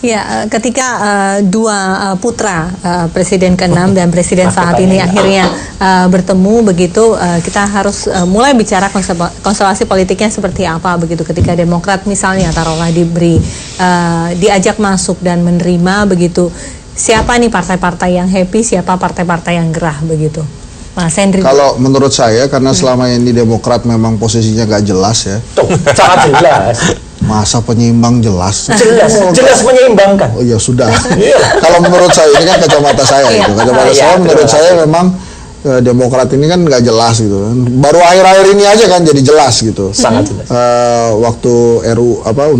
Ya, ketika dua putra Presiden ke-6 dan Presiden saat ini akhirnya bertemu begitu, kita harus mulai bicara konstelasi politiknya seperti apa begitu. Ketika Demokrat misalnya taruhlah diajak masuk dan menerima begitu, siapa nih partai-partai yang happy, siapa partai-partai yang gerah begitu, Mas Henry? Kalau menurut saya, karena selama ini Demokrat memang posisinya gak jelas ya. Tuh, sangat jelas. Masa penyeimbang jelas? Jelas menyeimbangkan. Oh ya sudah. Kalau menurut saya, ini kan kacamata saya itu. Kacamata saya menurut saya memang Demokrat ini kan nggak jelas gitu. Baru akhir-akhir ini aja kan jadi jelas gitu. Sangat jelas. Waktu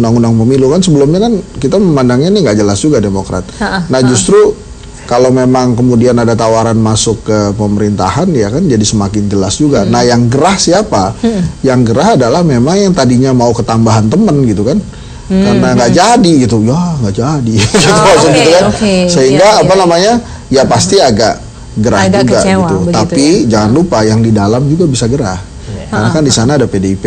undang-undang pemilu kan sebelumnya kan kita memandangnya ini nggak jelas juga Demokrat. Nah justru kalau memang kemudian ada tawaran masuk ke pemerintahan ya kan jadi semakin jelas juga. Nah yang gerah siapa? Yang gerah adalah memang yang tadinya mau ketambahan temen gitu kan. Karena nggak jadi gitu, ya nggak jadi. Gitu maksud gitu kan. Sehingga ya pasti agak gerah juga gitu. Tapi jangan lupa yang di dalam juga bisa gerah. Karena kan di sana ada PDIP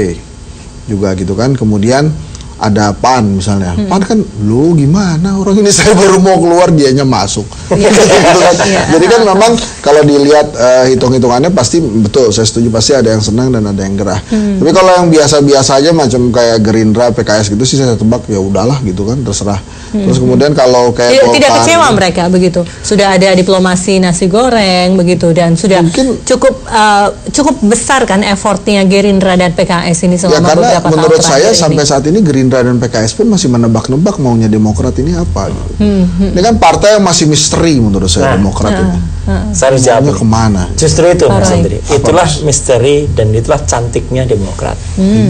juga gitu kan. Kemudian ada PAN misalnya, PAN kan lu gimana orang ini saya baru mau keluar dianya masuk. Gitu kan. Jadi kan memang kalau dilihat hitung-hitungannya pasti betul, saya setuju pasti ada yang senang dan ada yang gerah. Tapi kalau yang biasa-biasa aja macam kayak Gerindra, PKS gitu sih saya tebak ya udahlah gitu kan terserah. Terus kemudian kalau kayak tidak kecewa mereka begitu, sudah ada diplomasi nasi goreng begitu dan sudah cukup besar kan effortnya Gerindra dan PKS ini selama beberapa tahun terakhir. Menurut saya sampai saat ini Gerindra dan PKS pun masih menebak-nebak maunya Demokrat ini apa gitu. Ini kan partai yang masih misteri menurut saya Demokrat ini. Saya harus jawab kemana? Justru itu Mas Andri. Itulah misteri dan itulah cantiknya Demokrat.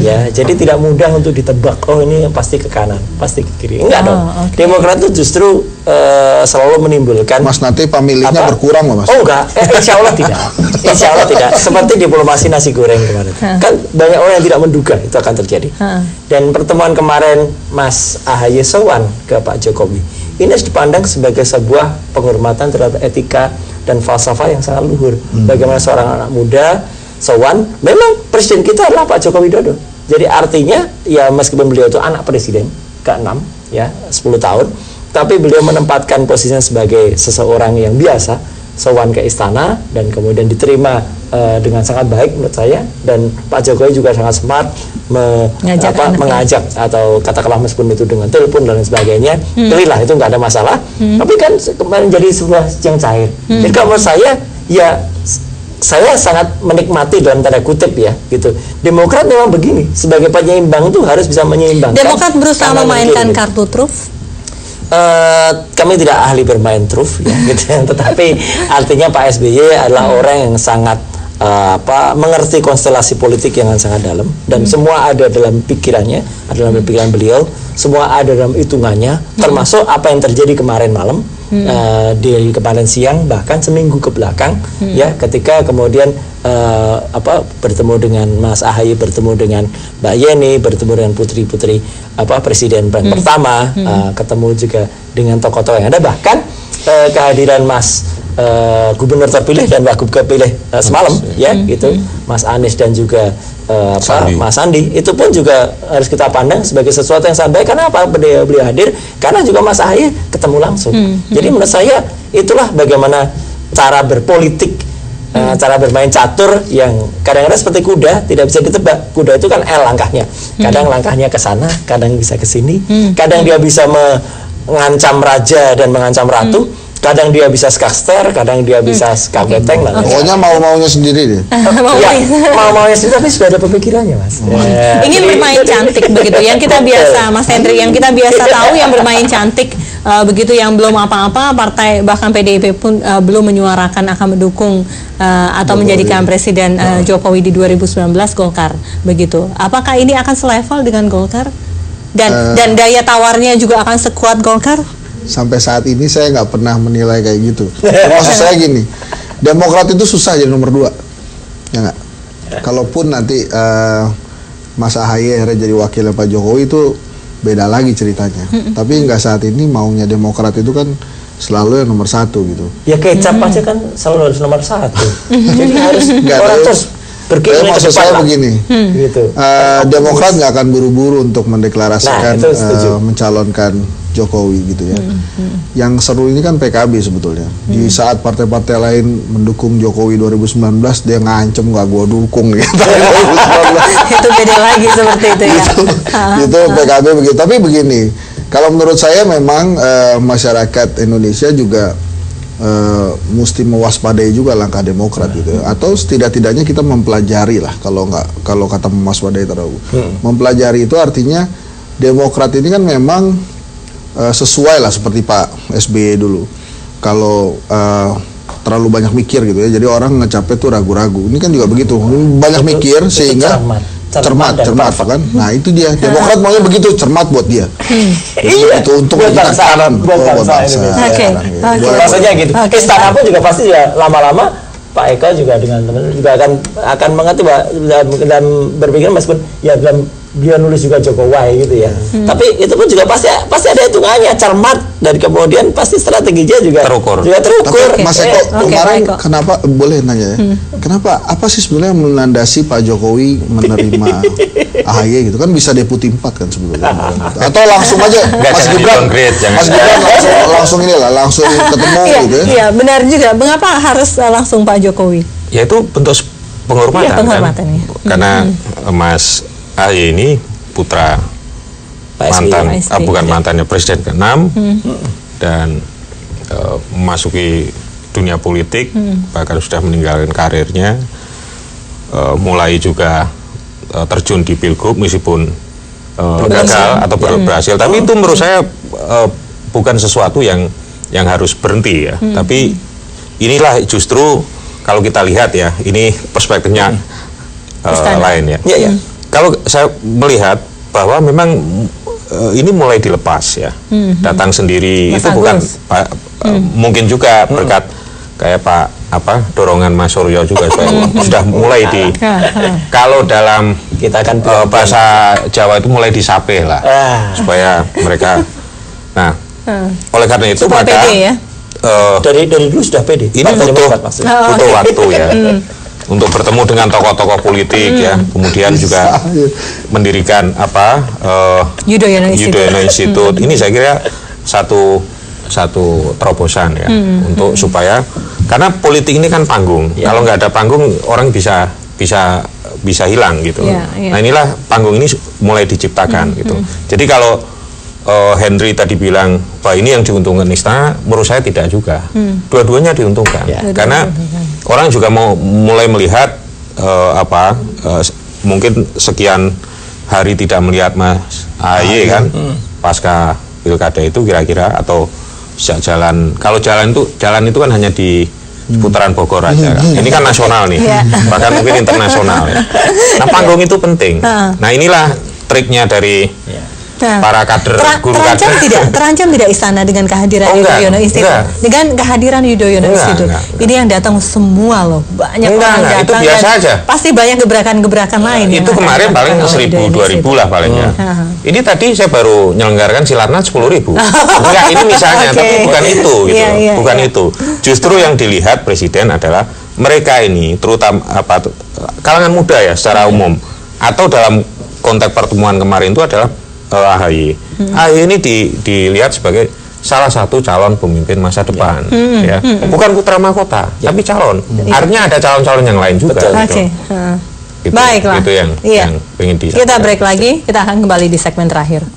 Ya, jadi tidak mudah untuk ditebak. Oh ini pasti ke kanan, pasti ke kiri. Enggak dong. Demokrat itu justru selalu menimbulkan. Mas nanti pemilihnya berkurang loh Mas. Oh enggak, insya Allah tidak. Insya Allah tidak. Seperti diplomasi nasi goreng kemarin. Kan banyak orang yang tidak menduga itu akan terjadi. Dan pertemuan kemarin Mas Ahaye sowan ke Pak Jokowi ini harus dipandang sebagai sebuah penghormatan terhadap etika dan falsafah yang sangat luhur. Bagaimana seorang anak muda sowan, memang presiden kita adalah Pak Joko Widodo. Jadi artinya ya meskipun beliau itu anak presiden ke-6 ya 10 tahun, tapi beliau menempatkan posisinya sebagai seseorang yang biasa sowan ke istana dan kemudian diterima dengan sangat baik menurut saya, dan Pak Jokowi juga sangat smart mengajak atau katakanlah meskipun itu dengan telepon dan sebagainya, pilihlah itu nggak ada masalah, tapi kan kemarin jadi sebuah yang cair. Jadi kalau menurut saya ya saya sangat menikmati dalam tanda kutip ya gitu. Demokrat memang begini, sebagai penyeimbang itu harus bisa menyeimbangkan. Demokrat berusaha memainkan kartu truf. Kami tidak ahli bermain truf ya, gitu. Tetapi artinya Pak SBY adalah orang yang sangat mengerti konstelasi politik yang sangat dalam, dan semua ada dalam pikirannya, ada dalam pikiran beliau, semua ada dalam hitungannya, termasuk apa yang terjadi kemarin malam, di kemarin siang, bahkan seminggu ke belakang ya, ketika kemudian bertemu dengan Mas Ahaye, bertemu dengan Mbak Yeni, bertemu dengan putri-putri Presiden pertama, ketemu juga dengan tokoh-tokoh yang ada, bahkan kehadiran Mas Gubernur terpilih dan Wagub kepilih semalam ya gitu, Mas Anies dan juga Mas Sandi, itu pun juga harus kita pandang sebagai sesuatu yang sangat baik. Karena apa? Beliau hadir karena juga Mas Ahaye ketemu langsung. Jadi menurut saya itulah bagaimana cara berpolitik, cara bermain catur yang kadang-kadang seperti kuda, tidak bisa ditebak. Kuda itu kan L langkahnya, kadang langkahnya ke sana, kadang bisa ke sini, kadang dia bisa mengancam raja dan mengancam ratu, kadang dia bisa skakster, kadang dia bisa skaketeng. Pokoknya mau-maunya sendiri deh. Mau-maunya sendiri, tapi sudah ada pemikirannya Mas. Ingin bermain cantik begitu, yang kita biasa Mas Henry, yang kita biasa tahu yang bermain cantik begitu, yang belum apa-apa, partai bahkan PDIP pun belum menyuarakan akan mendukung atau menjadikan Presiden Jokowi di 2019 Golkar begitu. Apakah ini akan selevel dengan Golkar? Dan daya tawarnya juga akan sekuat Golkar? Sampai saat ini saya nggak pernah menilai kayak gitu. Maksud saya gini, Demokrat itu susah jadi nomor 2, ya nggak? Kalaupun nanti Mas Ahaye akhirnya jadi wakilnya Pak Jokowi itu beda lagi ceritanya. Tapi nggak saat ini maunya Demokrat itu kan selalu yang nomor 1 gitu. Ya kecap aja kan selalu harus nomor 1. Jadi harus orang terus berkeinginan ke maksud depan saya lah. begini, Gitu. Demokrat nggak akan buru-buru untuk mendeklarasikan Nah, itu setuju. mencalonkan Jokowi gitu ya. Yang seru ini kan PKB sebetulnya. Di saat partai-partai lain mendukung Jokowi 2019, dia ngancem nggak gua dukung gitu. 2019. Itu beda lagi seperti itu ya. Itu PKB begitu. Tapi begini, kalau menurut saya memang masyarakat Indonesia juga mesti mewaspadai juga langkah Demokrat gitu ya. Atau setidak-tidaknya kita mempelajari lah, kalau kata mewaspadai terlalu. Mempelajari itu artinya Demokrat ini kan memang sesuai lah seperti Pak SBY dulu. Kalau terlalu banyak mikir gitu ya, jadi orang ngecapnya tuh ragu-ragu. Ini kan juga begitu, banyak mikir sehingga cermat kan. Nah itu dia, Demokrat maunya begitu, cermat buat dia. Iya, itu untuk buat bangsa, buat bangsa Indonesia. Oke. Maksudnya gitu. Istana pun juga pasti ya lama-lama Pak Eka juga dengan teman juga akan mengerti dan berpikir meskipun ya dalam dia nulis juga Jokowi gitu ya. Tapi itu pun juga pasti ada hitungannya, cermat, dan kemudian pasti strateginya juga terukur. Tapi Mas Eko kemarin kenapa, boleh nanya ya? Kenapa, apa sih sebenarnya yang melandasi Pak Jokowi menerima AHY gitu kan, bisa deputi 4 kan sebelumnya. Atau langsung aja Mas Gibran langsung langsung ketemu gitu ya. Iya, benar juga. Mengapa harus langsung Pak Jokowi? Ya itu bentuk penghormatan, penghormatan kan? Ya. Karena Mas AHY ini putra mantan, bukan mantannya Presiden ke-6 dan memasuki dunia politik, bahkan sudah meninggalkan karirnya, mulai juga terjun di Pilgub meskipun gagal atau berhasil, tapi itu menurut saya bukan sesuatu yang harus berhenti ya. Tapi inilah justru kalau kita lihat ya, ini perspektifnya lain ya. Kalau saya melihat bahwa memang ini mulai dilepas ya, datang sendiri itu bukan mungkin juga berkat kayak dorongan Mas Suryo juga sudah mulai di kalau dalam kita kan bahasa Jawa itu mulai disapih lah supaya mereka. Nah, oleh karena itu supaya maka pede, ya? Dari dulu sudah pede. Ini butuh waktu ya. Untuk bertemu dengan tokoh-tokoh politik ya, kemudian juga mendirikan Yudhoyono Institute. Ini saya kira satu terobosan ya, untuk supaya, karena politik ini kan panggung. Kalau nggak ada panggung, orang bisa hilang gitu. Nah inilah panggung ini mulai diciptakan gitu. Jadi kalau Henry tadi bilang bahwa ini yang diuntungkan istana, menurut saya tidak juga. Dua-duanya diuntungkan, karena orang juga mau mulai melihat mungkin sekian hari tidak melihat Mas AHY kan, pasca pilkada itu kira-kira, atau sejak kalau jalan itu kan hanya di putaran Bogor aja kan. Ini kan nasional nih, bahkan mungkin internasional ya. Nah panggung itu penting. Nah inilah triknya dari para kader, guru kader. Terancam tidak istana dengan kehadiran Yudhoyono Institute? Dengan kehadiran Yudhoyono Institute. Ini yang datang semua loh, banyak orang datang. Itu biasa aja. Pasti banyak gebrakan-gebrakan lain. Itu kemarin paling 1.000-2.000 lah palingnya. Ini tadi saya baru nyelenggarkan Silatnas 10.000. Enggak, ini misalnya, tapi bukan itu gitu. Bukan itu. Justru yang dilihat Presiden adalah mereka ini, terutama kalangan muda ya secara umum, atau dalam konteks pertemuan kemarin itu adalah AHY. AHY ini dilihat sebagai salah satu calon pemimpin masa depan, ya. Bukan putra mahkota, tapi calon. Artinya ada calon-calon yang lain juga. Oke. Gitu. Baiklah. Itu yang ingin kita break lagi. Kita akan kembali di segmen terakhir.